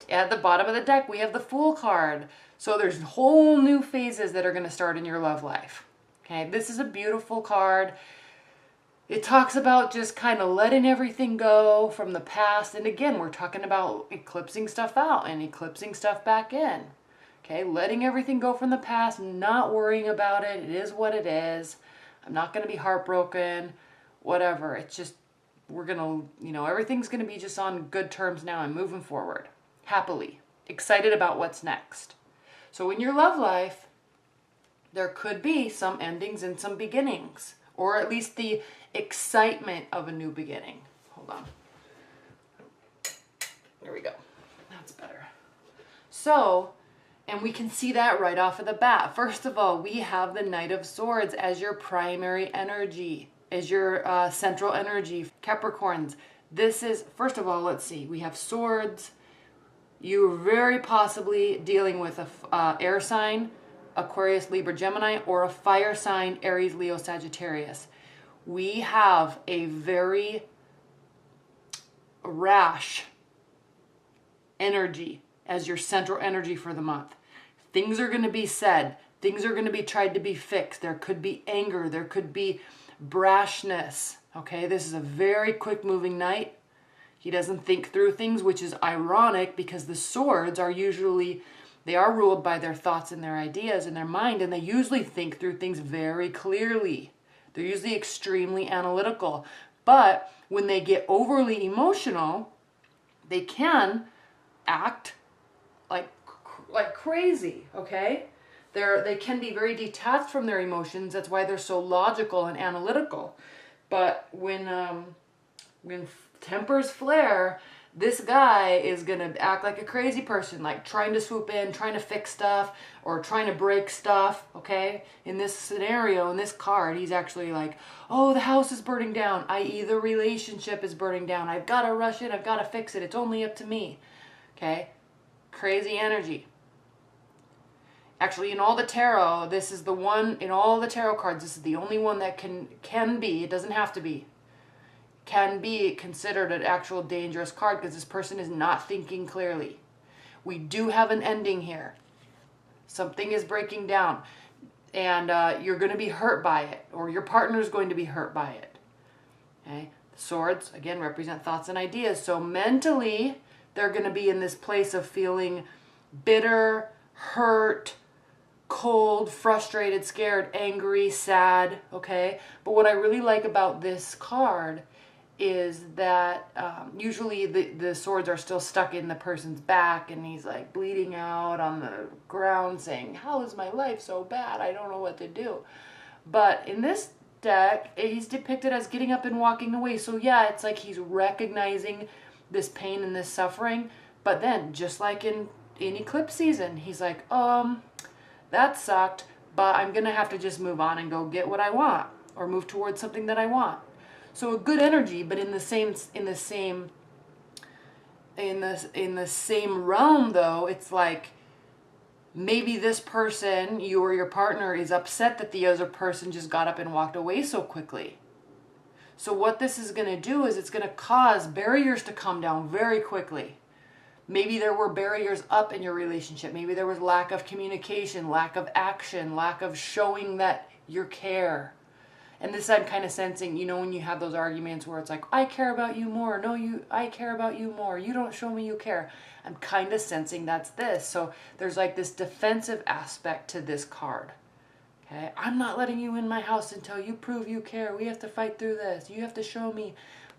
At the bottom of the deck, we have the Fool card. So there's whole new phases that are going to start in your love life. Okay, this is a beautiful card. It talks about just kind of letting everything go from the past. And again, we're talking about eclipsing stuff out and eclipsing stuff back in. Okay, letting everything go from the past, not worrying about it. It is what it is. I'm not going to be heartbroken, whatever. It's just, we're going to, you know, everything's going to be just on good terms now and moving forward. Happily. Excited about what's next. So in your love life, there could be some endings and some beginnings. Or at least the excitement of a new beginning. Hold on. There we go. That's better. So, and we can see that right off of the bat. First of all, we have the Knight of Swords as your primary energy, as your central energy. Capricorns, this is, first of all, let's see. We have swords. You're very possibly dealing with a air sign, Aquarius, Libra, Gemini, or a fire sign, Aries, Leo, Sagittarius. We have a very rash energy as your central energy for the month. Things are going to be said. Things are going to be tried to be fixed. There could be anger. There could be brashness. Okay, this is a very quick moving knight. He doesn't think through things, which is ironic because the swords are usually, they are ruled by their thoughts and their ideas and their mind, and they usually think through things very clearly. They're usually extremely analytical. But when they get overly emotional, they can act like crazy, okay? They can be very detached from their emotions. That's why they're so logical and analytical. But when tempers flare, this guy is going to act like a crazy person, like trying to swoop in, trying to fix stuff, or trying to break stuff, okay? In this scenario, in this card, he's actually like, oh, the house is burning down, i.e. the relationship is burning down. I've got to rush in, I've got to fix it. It's only up to me, okay? Crazy energy. Actually, in all the tarot, this is the one, in all the tarot cards, this is the only one that can be, it doesn't have to be, can be considered an actual dangerous card because this person is not thinking clearly. We do have an ending here. Something is breaking down and you're going to be hurt by it, or your partner is going to be hurt by it. Okay? The swords, again, represent thoughts and ideas. So mentally, they're going to be in this place of feeling bitter, hurt, cold, frustrated, scared, angry, sad, okay? But what I really like about this card is that usually the swords are still stuck in the person's back and he's like bleeding out on the ground saying, how is my life so bad? I don't know what to do. But in this deck, he's depicted as getting up and walking away. So yeah, it's like he's recognizing this pain and this suffering. But then, just like in eclipse season, he's like, that sucked, but I'm going to have to just move on and go get what I want or move towards something that I want. So a good energy, but in the same realm though, it's like maybe this person, you or your partner, is upset that the other person just got up and walked away so quickly. So what this is going to do is it's going to cause barriers to come down very quickly. Maybe there were barriers up in your relationship. Maybe there was lack of communication, lack of action, lack of showing that you care. And this I'm kind of sensing, you know, when you have those arguments where it's like, I care about you more. No, I care about you more. You don't show me you care. I'm kind of sensing that's this. So there's like this defensive aspect to this card. Okay, I'm not letting you in my house until you prove you care. We have to fight through this. You have to show me.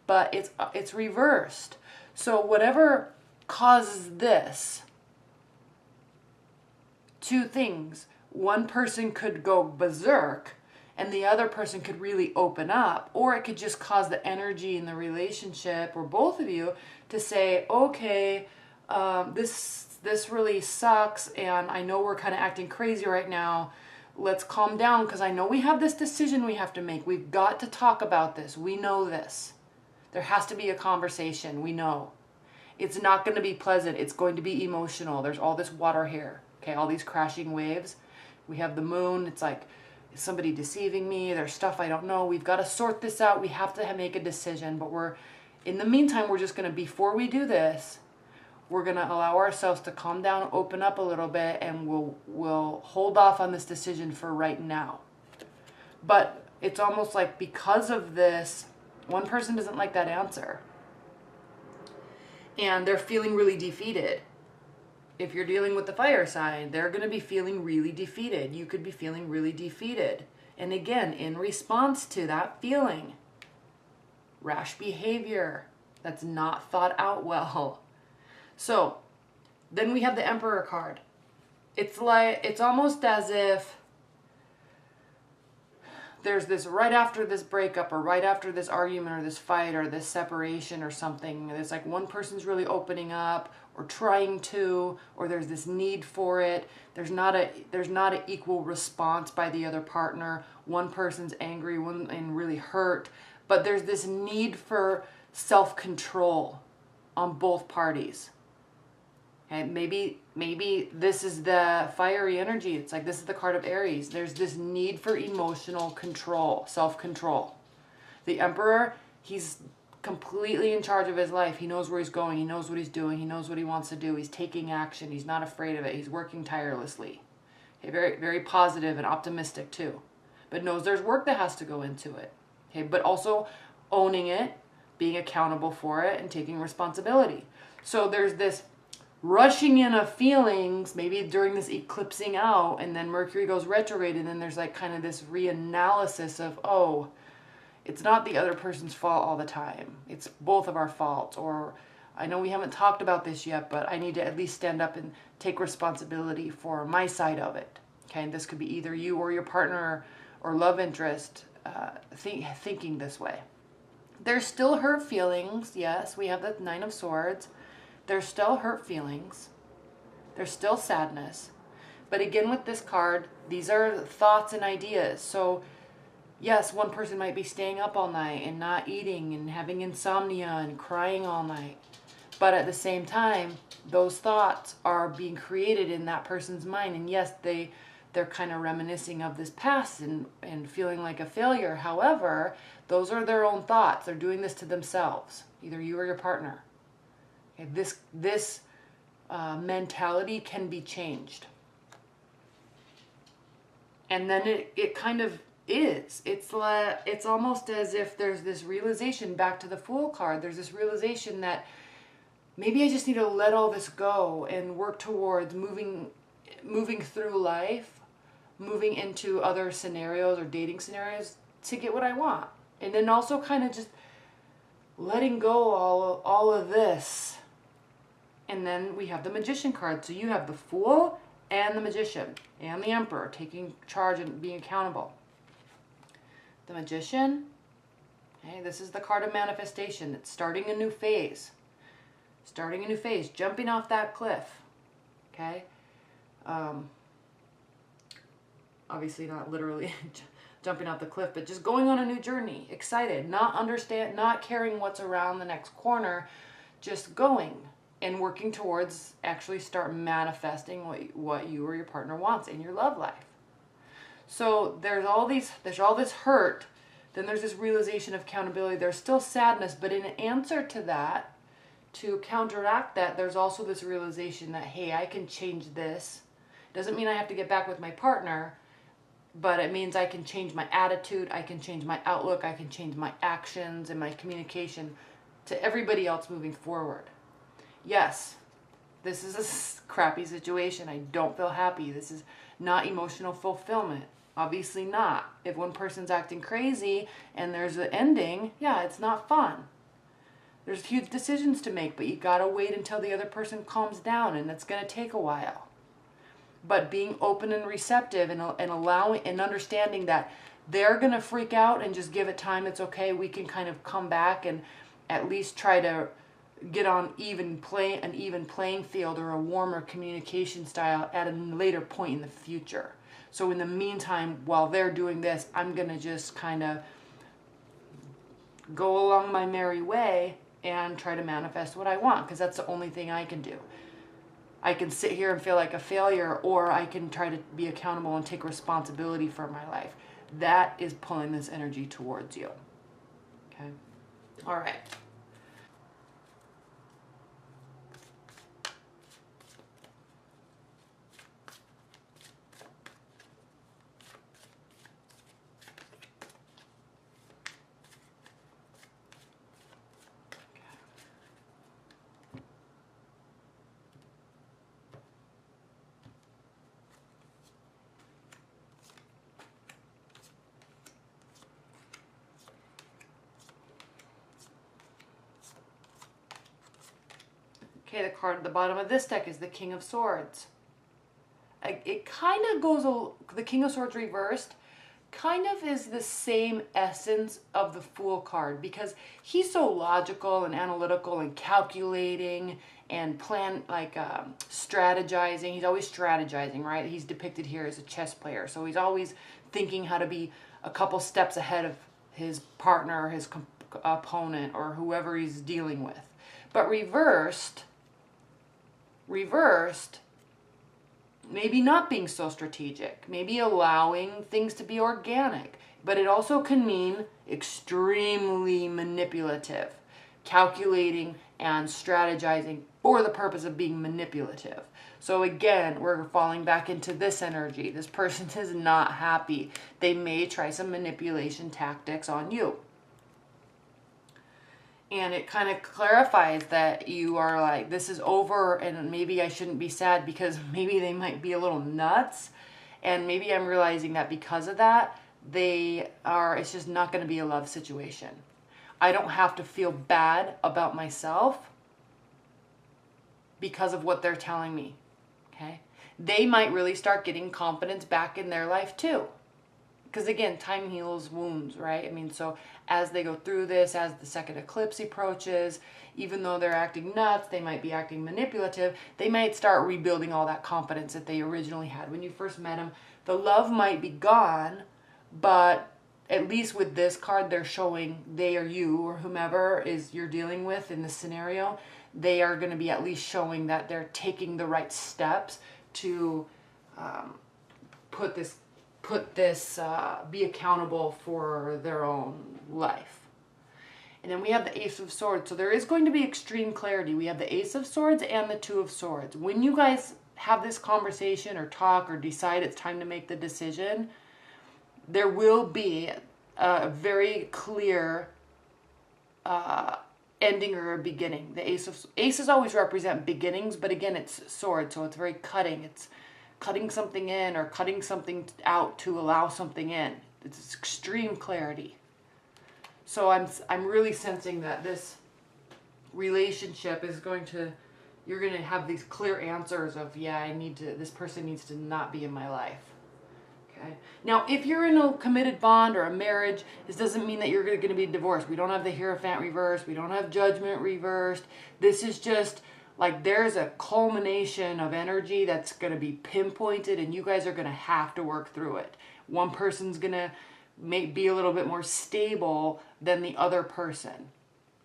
But it's reversed. So whatever causes this, two things. One person could go berserk and the other person could really open up, or it could just cause the energy in the relationship or both of you to say, okay, this really sucks and I know we're kind of acting crazy right now. Let's calm down because I know we have this decision we have to make. We've got to talk about this. We know this. There has to be a conversation. We know. It's not going to be pleasant. It's going to be emotional. There's all this water here. Okay, all these crashing waves. We have the moon. It's like, is somebody deceiving me? There's stuff I don't know. We've got to sort this out. We have to make a decision. But in the meantime, we're just going to, before we do this, we're going to allow ourselves to calm down, open up a little bit, and we'll hold off on this decision for right now. But it's almost like because of this, one person doesn't like that answer. And they're feeling really defeated. If you're dealing with the fire sign, they're going to be feeling really defeated. You could be feeling really defeated. And again, in response to that feeling, rash behavior that's not thought out well. So then we have the Emperor card. It's almost as if there's this right after this breakup or right after this argument or this fight or this separation or something. There's like one person's really opening up or trying to, or there's this need for it. There's not an equal response by the other partner. One person's angry, one and really hurt, but there's this need for self-control on both parties. Okay, maybe this is the fiery energy. It's like this is the card of Aries. There's this need for emotional control, self-control. The Emperor, he's completely in charge of his life. He knows where he's going. He knows what he's doing. He knows what he wants to do. He's taking action. He's not afraid of it. He's working tirelessly. Okay, very, very positive and optimistic too. But knows there's work that has to go into it. Okay, but also owning it, being accountable for it, and taking responsibility. So there's this rushing in of feelings, maybe during this eclipsing out, and then Mercury goes retrograde, and then there's like kind of this reanalysis of, oh, it's not the other person's fault all the time. It's both of our faults. Or I know we haven't talked about this yet, but I need to at least stand up and take responsibility for my side of it. Okay, and this could be either you or your partner or love interest thinking this way. There's still hurt feelings. Yes, we have the Nine of Swords. There's still hurt feelings. There's still sadness. But again, with this card, these are thoughts and ideas. So yes, one person might be staying up all night and not eating and having insomnia and crying all night. But at the same time, those thoughts are being created in that person's mind. And yes, they're kind of reminiscing of this past and feeling like a failure. However, those are their own thoughts. They're doing this to themselves, either you or your partner. This mentality can be changed. And then it kind of is. It's almost as if there's this realization, back to the Fool card, there's this realization that maybe I just need to let all this go and work towards moving through life, moving into other scenarios or dating scenarios to get what I want. And then also kind of just letting go all of this. And then we have the Magician card. So you have the Fool and the Magician and the Emperor taking charge and being accountable. The Magician, okay, this is the card of manifestation. It's starting a new phase. Starting a new phase, jumping off that cliff. Okay? Obviously not literally jumping off the cliff, but just going on a new journey, excited, not caring what's around the next corner, just going and working towards actually start manifesting what you or your partner wants in your love life. So there's all this hurt, then there's this realization of accountability. There's still sadness, but in answer to that, to counteract that, there's also this realization that, hey, I can change this. Doesn't mean I have to get back with my partner, but it means I can change my attitude, I can change my outlook, I can change my actions and my communication to everybody else moving forward. Yes, this is a crappy situation. I don't feel happy. This is not emotional fulfillment. Obviously not. If one person's acting crazy and there's an ending, yeah, it's not fun. There's huge decisions to make, but you gotta wait until the other person calms down, and it's gonna take a while. But being open and receptive and allowing and understanding that they're gonna freak out and just give it time, it's okay. We can kind of come back and at least try to get on an even playing field or a warmer communication style at a later point in the future. So in the meantime, while they're doing this, I'm gonna just kind of go along my merry way and try to manifest what I want, because that's the only thing I can do. I can sit here and feel like a failure, or I can try to be accountable and take responsibility for my life. That is pulling this energy towards you. Okay? All right. Okay, the card at the bottom of this deck is the King of Swords. It kind of goes, the King of Swords reversed kind of is the same essence of the Fool card, because he's so logical and analytical and calculating and strategizing. He's always strategizing, right? He's depicted here as a chess player, so he's always thinking how to be a couple steps ahead of his partner or his opponent or whoever he's dealing with. But reversed, maybe not being so strategic, maybe allowing things to be organic, but it also can mean extremely manipulative, calculating and strategizing for the purpose of being manipulative. So again, we're falling back into this energy. This person is not happy. They may try some manipulation tactics on you. And it kind of clarifies that you are like, this is over, and maybe I shouldn't be sad because maybe they might be a little nuts. And maybe I'm realizing that because of that, it's just not going to be a love situation. I don't have to feel bad about myself because of what they're telling me, okay? They might really start getting confidence back in their life too. Because again, time heals wounds, right? I mean, so as they go through this, as the second eclipse approaches, even though they're acting nuts, they might be acting manipulative, they might start rebuilding all that confidence that they originally had when you first met them. The love might be gone, but at least with this card, they're showing they or you or whomever is you're dealing with in this scenario, they are going to be at least showing that they're taking the right steps to be accountable for their own life. And then we have the Ace of Swords. So there is going to be extreme clarity. We have the Ace of Swords and the Two of Swords. When you guys have this conversation or talk or decide it's time to make the decision, there will be a very clear ending or a beginning. The aces always represent beginnings, but again, it's sword, so it's very cutting. It's cutting something in or cutting something out to allow something in. It's extreme clarity. So I'm really sensing that this relationship is you're going to have these clear answers of, yeah, this person needs to not be in my life. Okay. Now, if you're in a committed bond or a marriage, this doesn't mean that you're going to be divorced. We don't have the Hierophant reversed. We don't have Judgment reversed. This is just like there's a culmination of energy that's going to be pinpointed, and you guys are going to have to work through it. One person's going to be a little bit more stable than the other person.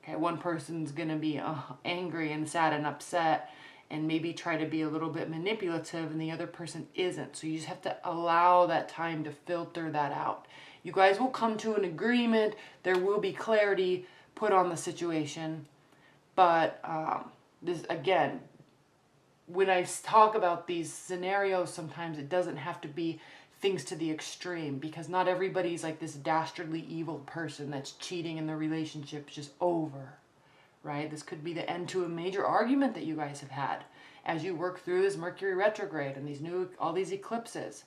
Okay, one person's going to be angry and sad and upset and maybe try to be a little bit manipulative, and the other person isn't. So you just have to allow that time to filter that out. You guys will come to an agreement. There will be clarity put on the situation. But this, again, when I talk about these scenarios, sometimes it doesn't have to be things to the extreme, because not everybody's like this dastardly evil person that's cheating and the relationship's just over, right? This could be the end to a major argument that you guys have had as you work through this Mercury retrograde and all these eclipses.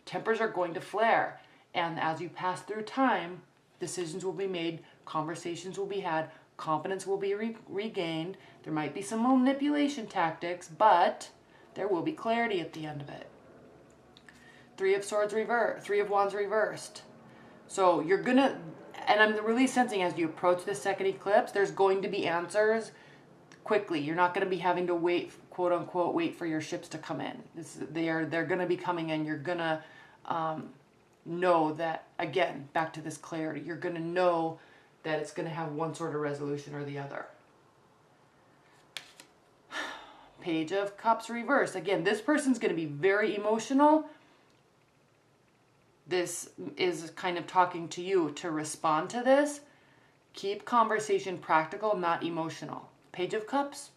Tempers are going to flare, and as you pass through time, decisions will be made, conversations will be had, confidence will be regained. There might be some manipulation tactics, but there will be clarity at the end of it. Three of Wands reversed. So you're gonna, and I'm really sensing as you approach the second eclipse, there's going to be answers quickly. You're not going to be having to wait, quote unquote, wait for your ships to come in. They're going to be coming in. You're going to know that, again, back to this clarity, you're going to know that it's going to have one sort of resolution or the other. Page of Cups reversed. Again, this person's going to be very emotional. This is kind of talking to you to respond to this. Keep conversation practical, not emotional. Page of Cups,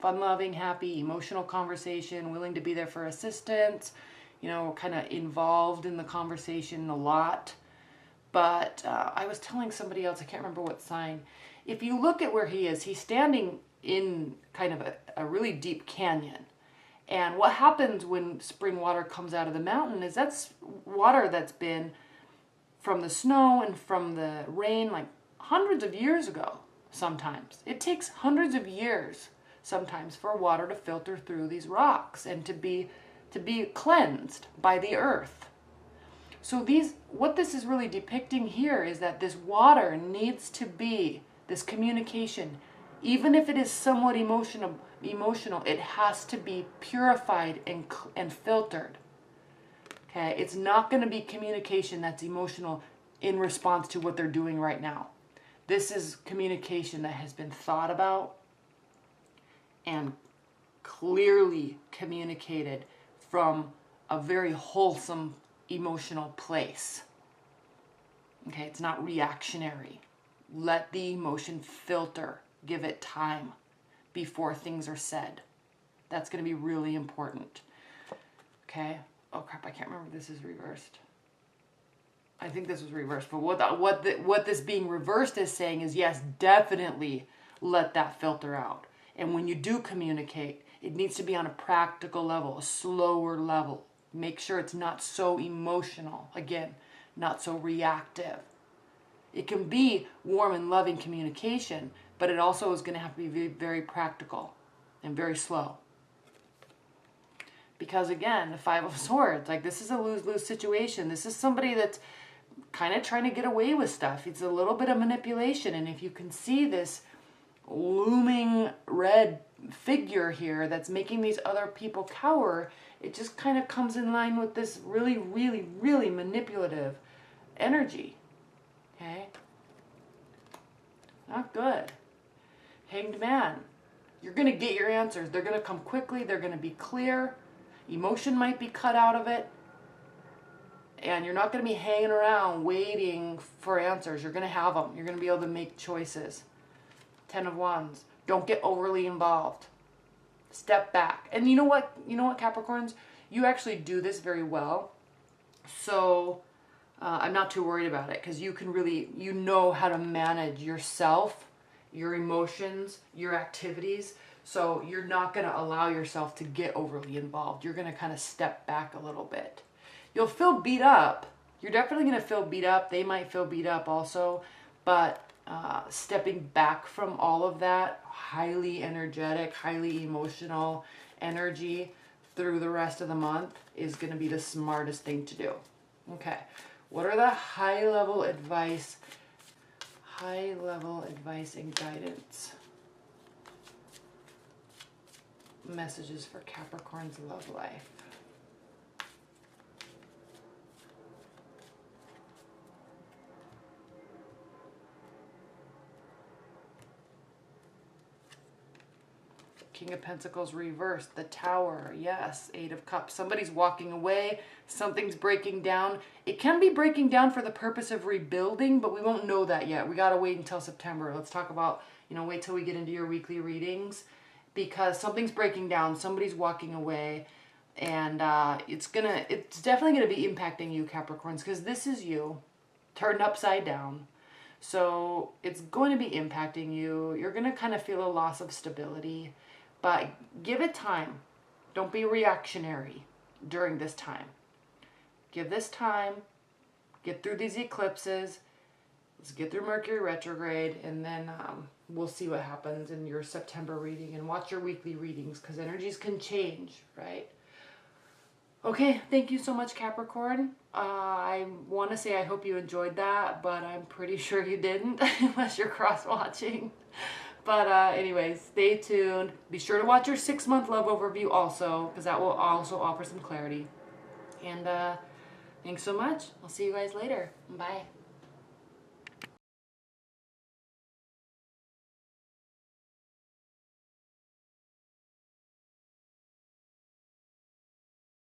fun-loving, happy, emotional conversation, willing to be there for assistance, you know, kind of involved in the conversation a lot. But I was telling somebody else, I can't remember what sign, if you look at where he is, he's standing in kind of a really deep canyon. And what happens when spring water comes out of the mountain is that's water that's been from the snow and from the rain like hundreds of years ago sometimes. It takes hundreds of years sometimes for water to filter through these rocks and to be cleansed by the earth. So what this is really depicting here is that this water needs to be, this communication, even if it is somewhat emotional, it has to be purified and filtered. Okay, it's not going to be communication that's emotional in response to what they're doing right now. This is communication that has been thought about and clearly communicated from a very wholesome emotional place. Okay, it's not reactionary. Let the emotion filter. Give it time before things are said. That's going to be really important. Okay. Oh crap, I can't remember if this is reversed. I think this was reversed, but what this being reversed is saying is, yes, definitely let that filter out. And when you do communicate, it needs to be on a practical level, a slower level. Make sure it's not so emotional. Again, not so reactive. It can be warm and loving communication, but it also is going to have to be very, very practical and very slow. Because again, the Five of Swords, like this is a lose-lose situation. This is somebody that's kind of trying to get away with stuff. It's a little bit of manipulation. And if you can see this looming red figure here that's making these other people cower, it just kind of comes in line with this really, really, really manipulative energy. Okay? Not good. Hanged Man. You're going to get your answers. They're going to come quickly. They're going to be clear. Emotion might be cut out of it. And you're not going to be hanging around waiting for answers. You're going to have them. You're going to be able to make choices. 10 of Wands. Don't get overly involved. Step back. And you know what? You know what, Capricorns? You actually do this very well. So I'm not too worried about it because you can really, you know how to manage yourself, your emotions, your activities. So you're not going to allow yourself to get overly involved. You're going to kind of step back a little bit. You'll feel beat up. You're definitely going to feel beat up. They might feel beat up also. But stepping back from all of that highly energetic, highly emotional energy through the rest of the month is going to be the smartest thing to do. Okay. What are the high-level advice and guidance messages for Capricorn's love life? King of Pentacles reversed, the Tower, yes, 8 of Cups. Somebody's walking away, something's breaking down. It can be breaking down for the purpose of rebuilding, but we won't know that yet. We gotta wait until September. Let's talk about, wait till we get into your weekly readings, because something's breaking down, somebody's walking away, and it's definitely gonna be impacting you, Capricorns, because this is you, turned upside down. So it's going to be impacting you. You're gonna kind of feel a loss of stability. But give it time. Don't be reactionary during this time. Give this time. Get through these eclipses. Let's get through Mercury retrograde. And then we'll see what happens in your September reading. And watch your weekly readings because energies can change, right? Okay, thank you so much, Capricorn. I want to say I hope you enjoyed that, but I'm pretty sure you didn't unless you're cross-watching. But anyways, stay tuned. Be sure to watch your 6-month love overview also, because that will also offer some clarity. And thanks so much. I'll see you guys later. Bye.